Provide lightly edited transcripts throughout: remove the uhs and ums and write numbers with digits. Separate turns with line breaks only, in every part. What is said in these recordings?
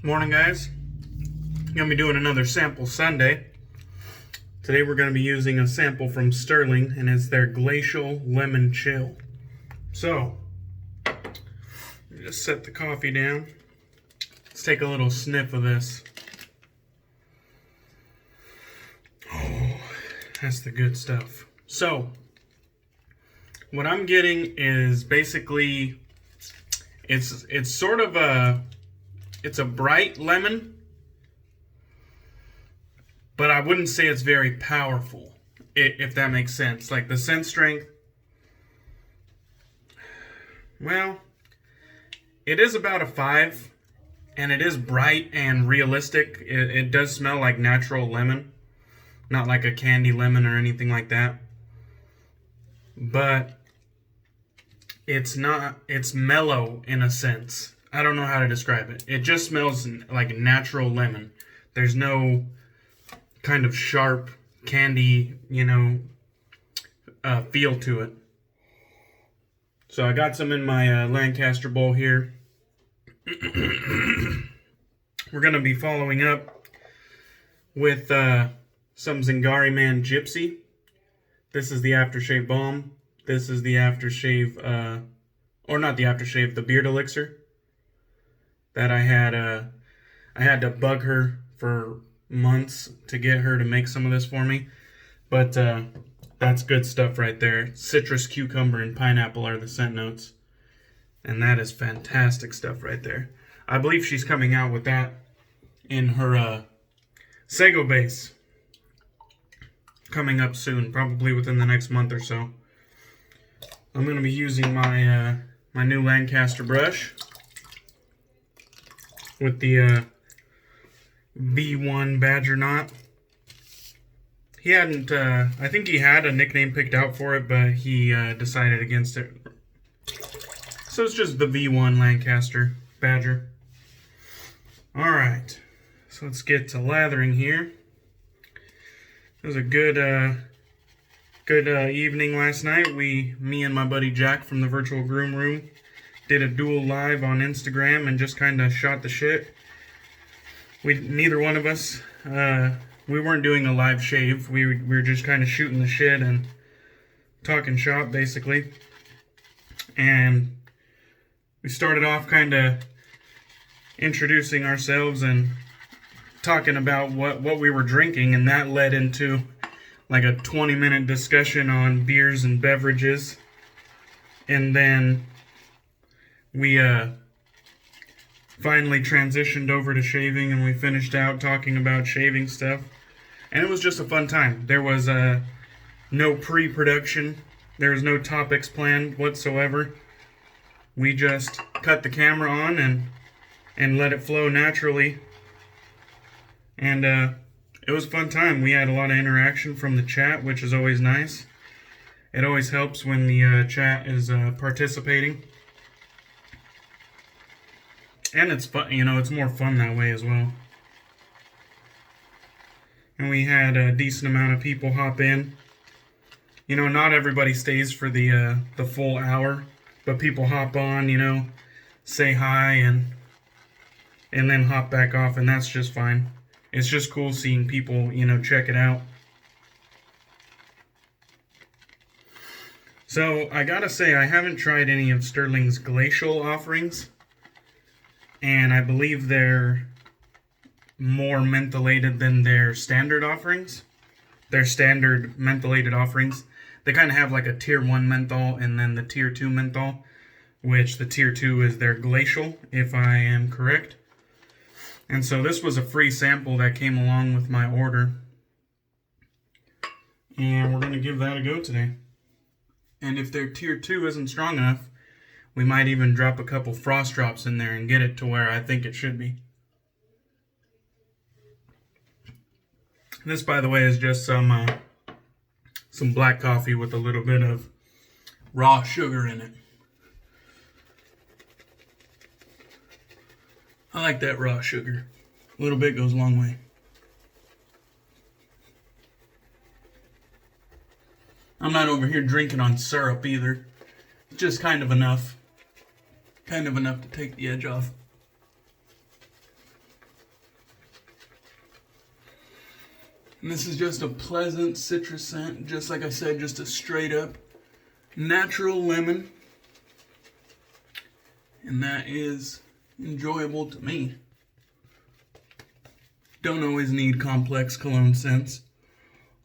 Morning, guys. I'm going to be doing another sample Sunday. Today we're going to be using a sample from Stirling, and it's their Glacial Lemon Chill. So, just set the coffee down. Let's take a little sniff of this. Oh, that's the good stuff. So, what I'm getting is basically, it's sort of it's a bright lemon, but I wouldn't say it's very powerful, if that makes sense. Like the scent strength, well, it is about a 5, and it is bright and realistic. It does smell like natural lemon, not like a candy lemon or anything like that. But it's mellow in a sense. I don't know how to describe it. It just smells like natural lemon. There's no kind of sharp candy, feel to it. So I got some in my Lancaster bowl here. We're going to be following up with some Zingari Man Gypsy. This is the Aftershave Balm. This is the Aftershave, or not the Aftershave, the Beard Elixir. That I had to bug her for months to get her to make some of this for me. But that's good stuff right there. Citrus, cucumber, and pineapple are the scent notes. And that is fantastic stuff right there. I believe she's coming out with that in her Sago base. Coming up soon, probably within the next month or so. I'm going to be using my my new Lancaster brush with the V1 Badger knot. He hadn't, I think he had a nickname picked out for it, but he decided against it. So it's just the V1 Lancaster Badger. Alright, so let's get to lathering here. It was a good evening last night. Me and my buddy Jack from the Virtual Groomroom did a dual live on Instagram and just kind of shot the shit. Neither one of us, we weren't doing a live shave. We were just kind of shooting the shit and talking shop, basically. And we started off kind of introducing ourselves and talking about what we were drinking, and that led into like a 20-minute discussion on beers and beverages. And then we finally transitioned over to shaving, and we finished out talking about shaving stuff. And it was just a fun time. There was no pre-production. There was no topics planned whatsoever. We just cut the camera on and let it flow naturally. And it was a fun time. We had a lot of interaction from the chat, which is always nice. It always helps when the chat is participating. And it's fun, it's more fun that way as well. And we had a decent amount of people hop in. Not everybody stays for the full hour, but people hop on, say hi and then hop back off, and that's just fine. It's just cool seeing people, check it out. So, I gotta say, I haven't tried any of Stirling's glacial offerings. And I believe they're more mentholated than their standard offerings. Their standard mentholated offerings. They kind of have like a tier 1 menthol and then the tier 2 menthol. Which the tier 2 is their glacial, if I am correct. And so this was a free sample that came along with my order. And we're going to give that a go today. And if their tier 2 isn't strong enough, we might even drop a couple frost drops in there and get it to where I think it should be. This, by the way, is just some black coffee with a little bit of raw sugar in it. I like that raw sugar. A little bit goes a long way. I'm not over here drinking on syrup either. Just kind of enough. Kind of enough to take the edge off. And this is just a pleasant citrus scent, just like I said, just a straight up natural lemon. And that is enjoyable to me. Don't always need complex cologne scents.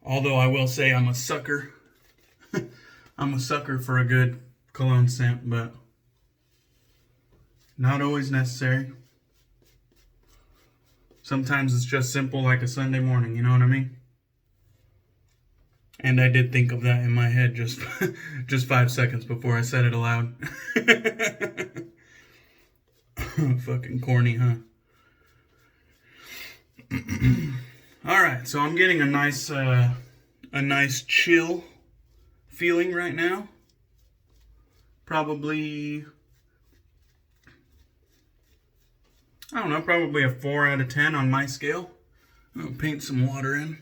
Although I will say I'm a sucker. I'm a sucker for a good cologne scent, but not always necessary. Sometimes it's just simple like a Sunday morning, you know what I mean? And I did think of that in my head just 5 seconds before I said it aloud. Fucking corny, huh? Alright, so I'm getting a nice chill feeling right now. Probably, I don't know, probably a 4 out of 10 on my scale. I'll paint some water in.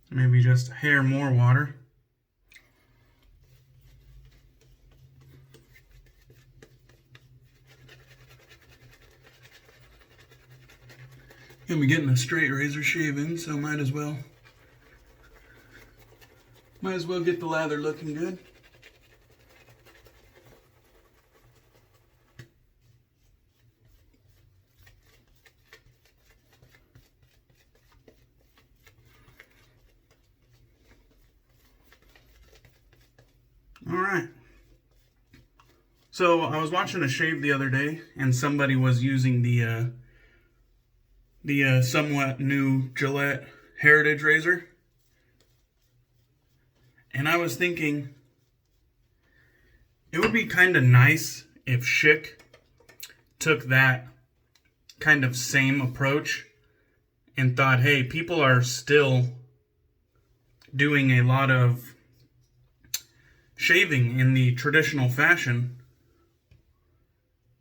Maybe just a hair more water. Gonna be getting a straight razor shave in, so might as well get the lather looking good. Alright. So I was watching a shave the other day and somebody was using the somewhat new Gillette Heritage razor. And I was thinking, it would be kind of nice if Schick took that kind of same approach and thought, hey, people are still doing a lot of shaving in the traditional fashion.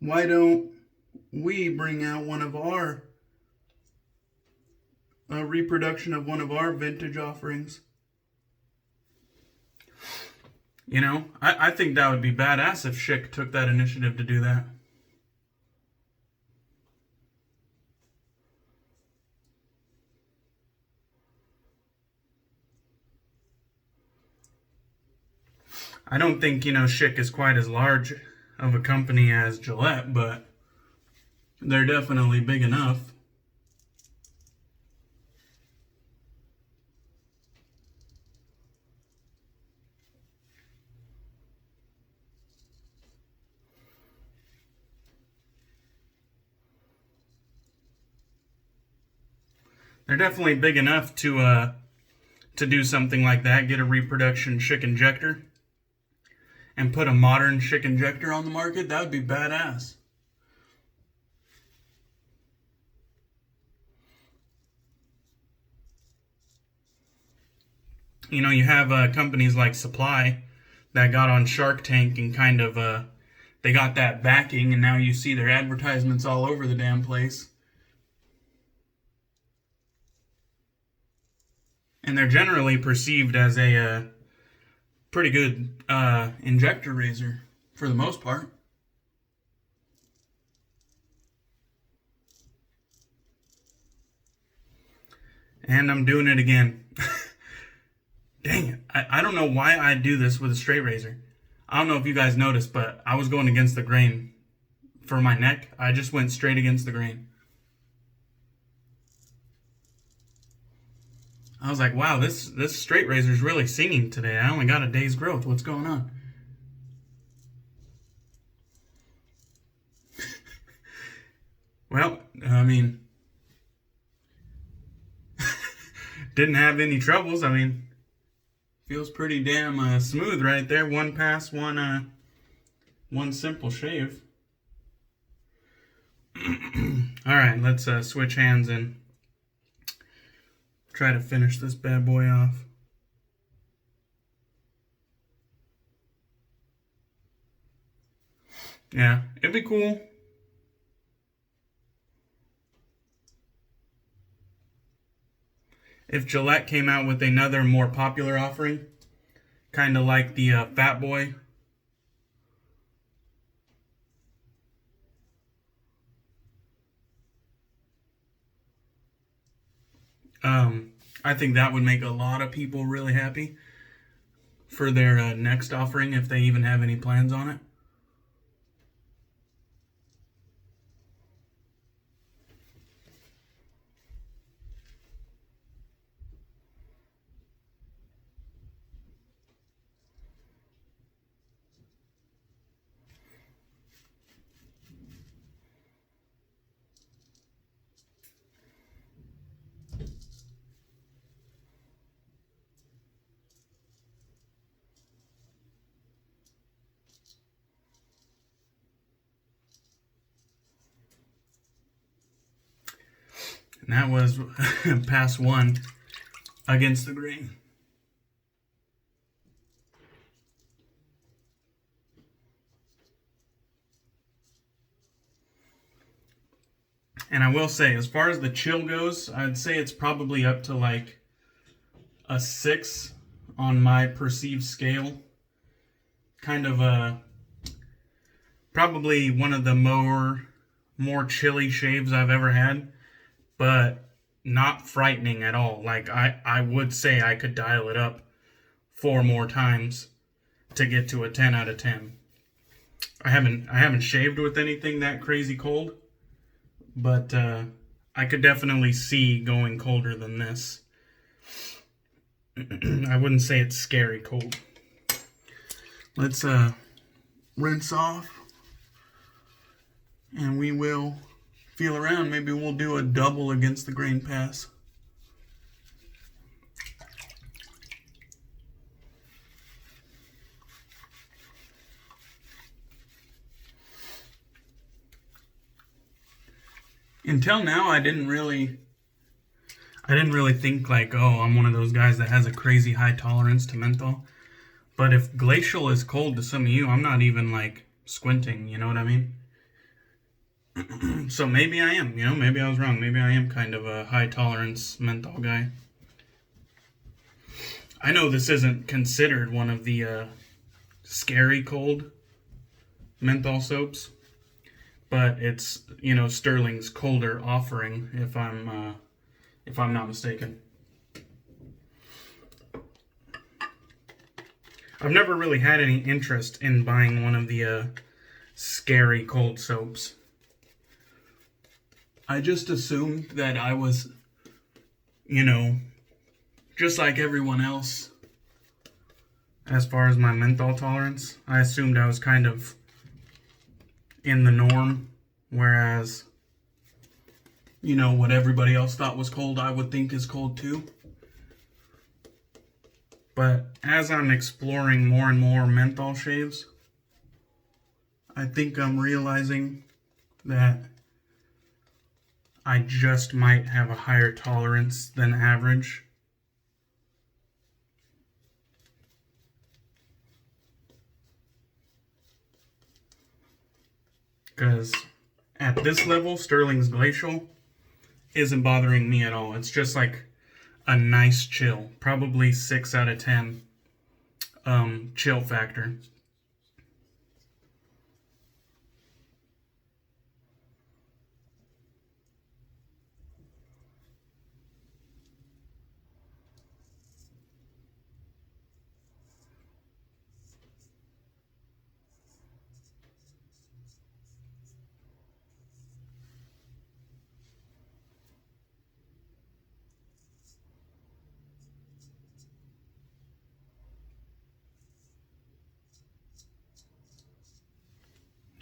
Why don't we bring out one of our a reproduction of one of our vintage offerings? You know, I think that would be badass if Schick took that initiative to do that. I don't think, Schick is quite as large of a company as Gillette, but they're definitely big enough. They're definitely big enough to do something like that, get a reproduction Schick injector, and put a modern Schick injector on the market. That would be badass. You have companies like Supply that got on Shark Tank and kind of, they got that backing, and now you see their advertisements all over the damn place. And they're generally perceived as a pretty good injector razor for the most part. And I'm doing it again. Dang it. I don't know why I do this with a straight razor. I don't know if you guys noticed, but I was going against the grain for my neck. I just went straight against the grain. I was like, wow, this straight razor is really singing today. I only got a day's growth. What's going on? Well, I mean, didn't have any troubles. I mean, feels pretty damn smooth right there. One pass, one simple shave. All right, let's switch hands and try to finish this bad boy off. Yeah, it'd be cool. If Gillette came out with another more popular offering, kind of like the Fat Boy. I think that would make a lot of people really happy for their next offering, if they even have any plans on it. And that was pass 1 against the grain. And I will say, as far as the chill goes, I'd say it's probably up to like a 6 on my perceived scale. Kind of probably one of the more chilly shaves I've ever had, but not frightening at all. Like I would say I could dial it up 4 more times to get to a 10 out of 10. I haven't shaved with anything that crazy cold, but I could definitely see going colder than this. I wouldn't say it's scary cold. Let's rinse off, and we will feel around. Maybe we'll do a double against the grain pass. Until now, I didn't really think like, oh, I'm one of those guys that has a crazy high tolerance to menthol. But if glacial is cold to some of you, I'm not even like squinting, you know what I mean? So maybe I am, maybe I was wrong. Maybe I am kind of a high tolerance menthol guy. I know this isn't considered one of the scary cold menthol soaps, but it's, Stirling's colder offering, if I'm not mistaken. I've never really had any interest in buying one of the scary cold soaps. I just assumed that I was, just like everyone else as far as my menthol tolerance. I assumed I was kind of in the norm, whereas, what everybody else thought was cold, I would think is cold too. But as I'm exploring more and more menthol shaves, I think I'm realizing that I just might have a higher tolerance than average. Because at this level, Stirling's Glacial isn't bothering me at all. It's just like a nice chill. Probably 6 out of 10 chill factor.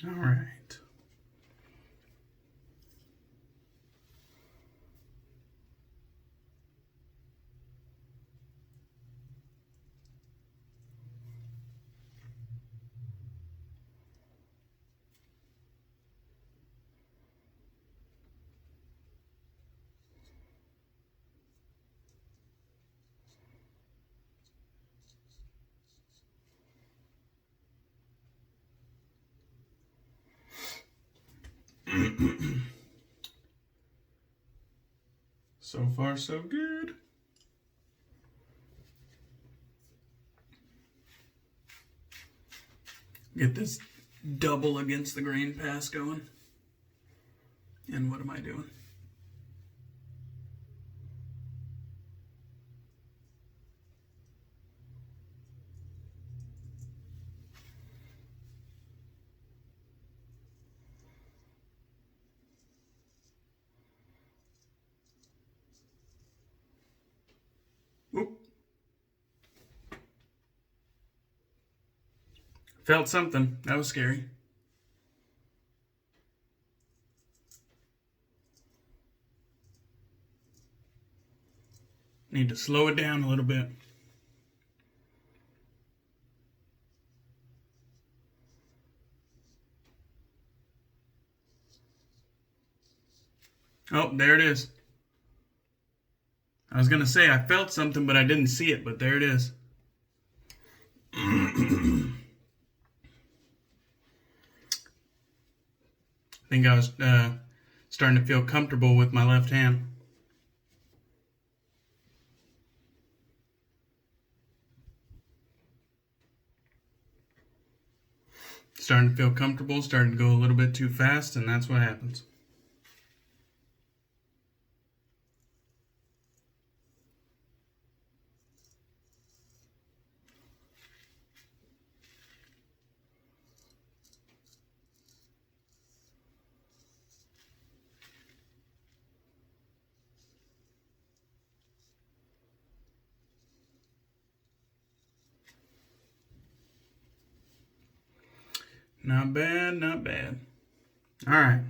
All right. So far, so good. Get this double against the grain pass going. And what am I doing? Felt something. That was scary. Need to slow it down a little bit. Oh, there it is. I was going to say I felt something, but I didn't see it, but there it is. I think I was starting to feel comfortable with my left hand. Starting to feel comfortable, starting to go a little bit too fast, and that's what happens. Not bad, not bad. All right.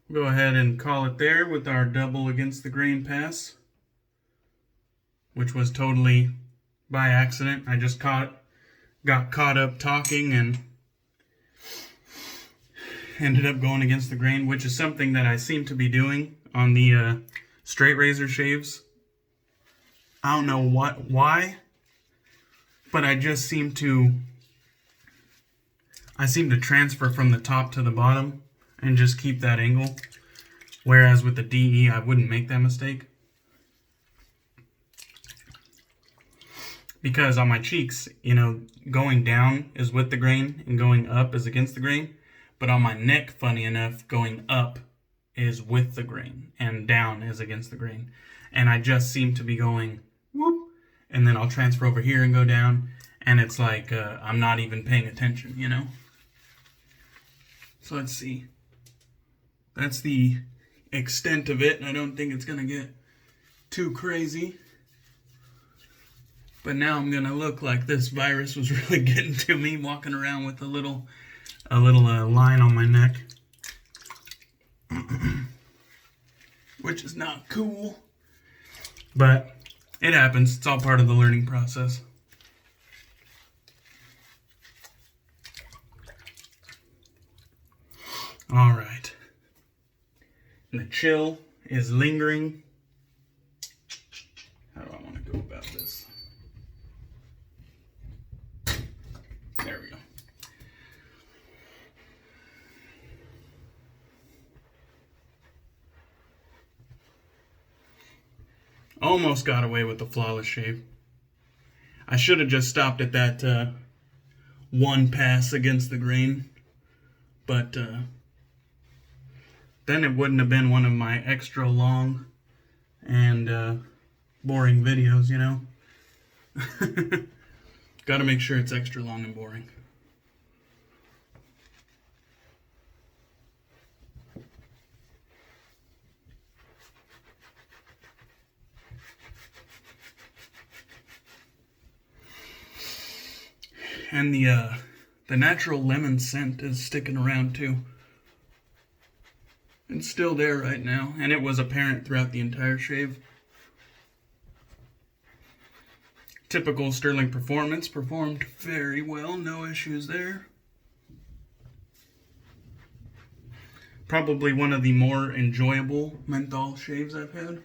We'll go ahead and call it there with our double against the grain pass, which was totally by accident. I just got caught up talking and ended up going against the grain, which is something that I seem to be doing on the straight razor shaves. I don't know why, but I seem to transfer from the top to the bottom and just keep that angle. Whereas with the DE, I wouldn't make that mistake. Because on my cheeks, you know, going down is with the grain and going up is against the grain. But on my neck, funny enough, going up is with the grain and down is against the grain. And I just seem to be going whoop, and then I'll transfer over here and go down. And it's like I'm not even paying attention, you know? So let's see. That's the extent of it. I don't think it's going to get too crazy. But now I'm going to look like this virus was really getting to me, walking around with a little line on my neck. Which is not cool. But it happens. It's all part of the learning process. All right. And the chill is lingering. How do I want to go about this? There we go. Almost got away with the flawless shave. I should have just stopped at that one pass against the grain. But then it wouldn't have been one of my extra long and boring videos, you know? Gotta make sure it's extra long and boring. And the natural lemon scent is sticking around too. It's still there right now, and it was apparent throughout the entire shave. Typical Stirling performance, performed very well, no issues there. Probably one of the more enjoyable menthol shaves I've had.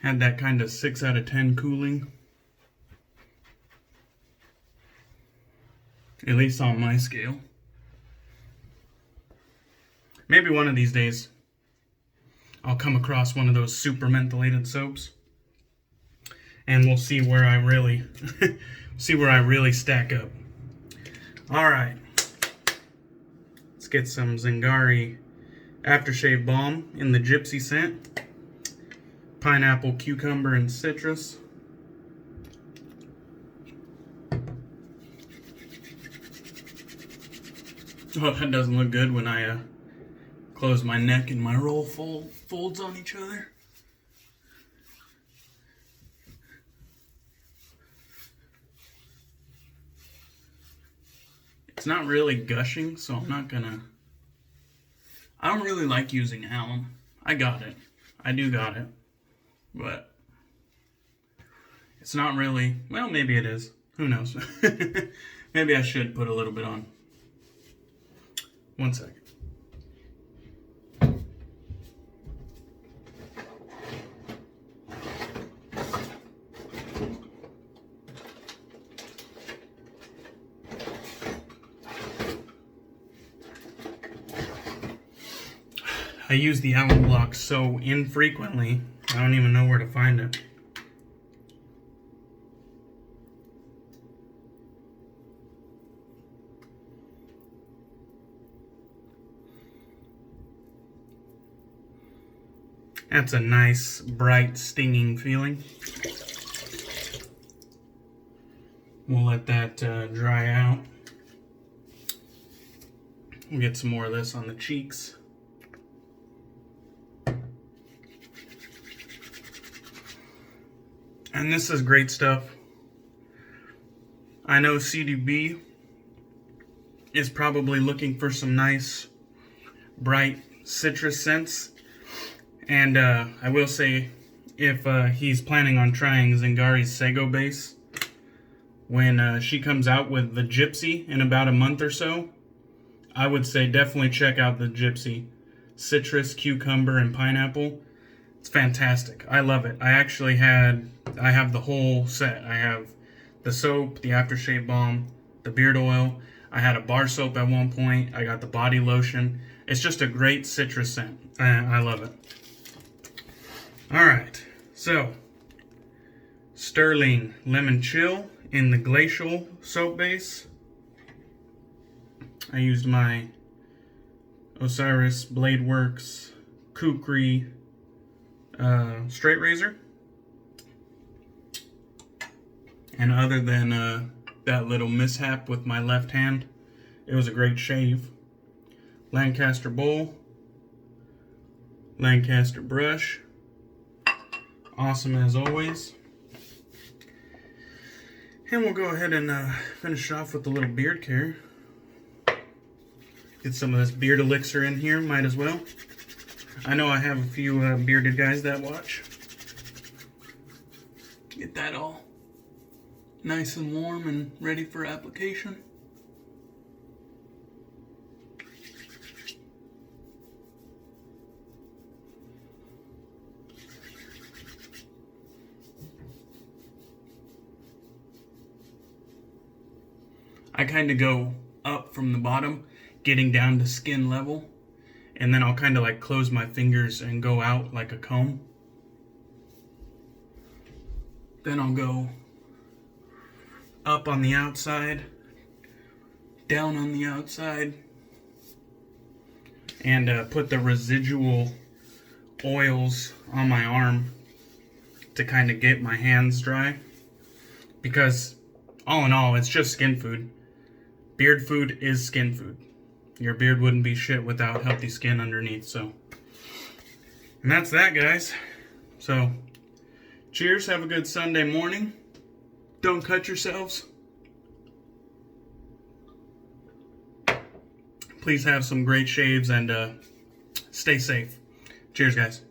Had that kind of 6 out of 10 cooling. At least on my scale. Maybe one of these days I'll come across one of those super mentholated soaps, and we'll see where I really stack up. All right, let's get some Zingari Aftershave Balm in the Gypsy scent. Pineapple, cucumber, and citrus. Oh, that doesn't look good when I close my neck and my roll folds on each other. not really gushing, so I'm not gonna... I don't really like using alum. I got it. I do got it. But it's not really... Well, maybe it is. Who knows? Maybe I should put a little bit on. 1 second. I use the alum block so infrequently, I don't even know where to find it. That's a nice, bright, stinging feeling. We'll let that dry out. We'll get some more of this on the cheeks. And this is great stuff. I know CDB is probably looking for some nice, bright citrus scents. And I will say, if he's planning on trying Zingari's Sago base, when she comes out with the Gypsy in about a month or so, I would say definitely check out the Gypsy. Citrus, cucumber, and pineapple. It's fantastic. I love it. I have the whole set. I have the soap, the aftershave balm, the beard oil. I had a bar soap at one point. I got the body lotion. It's just a great citrus scent. I love it. Alright, so Stirling Lemon Chill in the Glacial soap base. I used my Osiris Bladeworks Kukri straight razor. And other than that little mishap with my left hand, it was a great shave. Lancaster bowl, Lancaster brush. Awesome as always. And we'll go ahead and finish off with a little beard care. Get some of this beard elixir in here, might as well. I know I have a few bearded guys that watch. Get that all nice and warm and ready for application. I kind of go up from the bottom, getting down to skin level, and then I'll kind of like close my fingers and go out like a comb. Then I'll go up on the outside, down on the outside, and put the residual oils on my arm to kind of get my hands dry. Because all in all, it's just skin food. Beard food is skin food. Your beard wouldn't be shit without healthy skin underneath, so. And that's that, guys. So, cheers, have a good Sunday morning. Don't cut yourselves. Please have some great shaves and stay safe. Cheers, guys.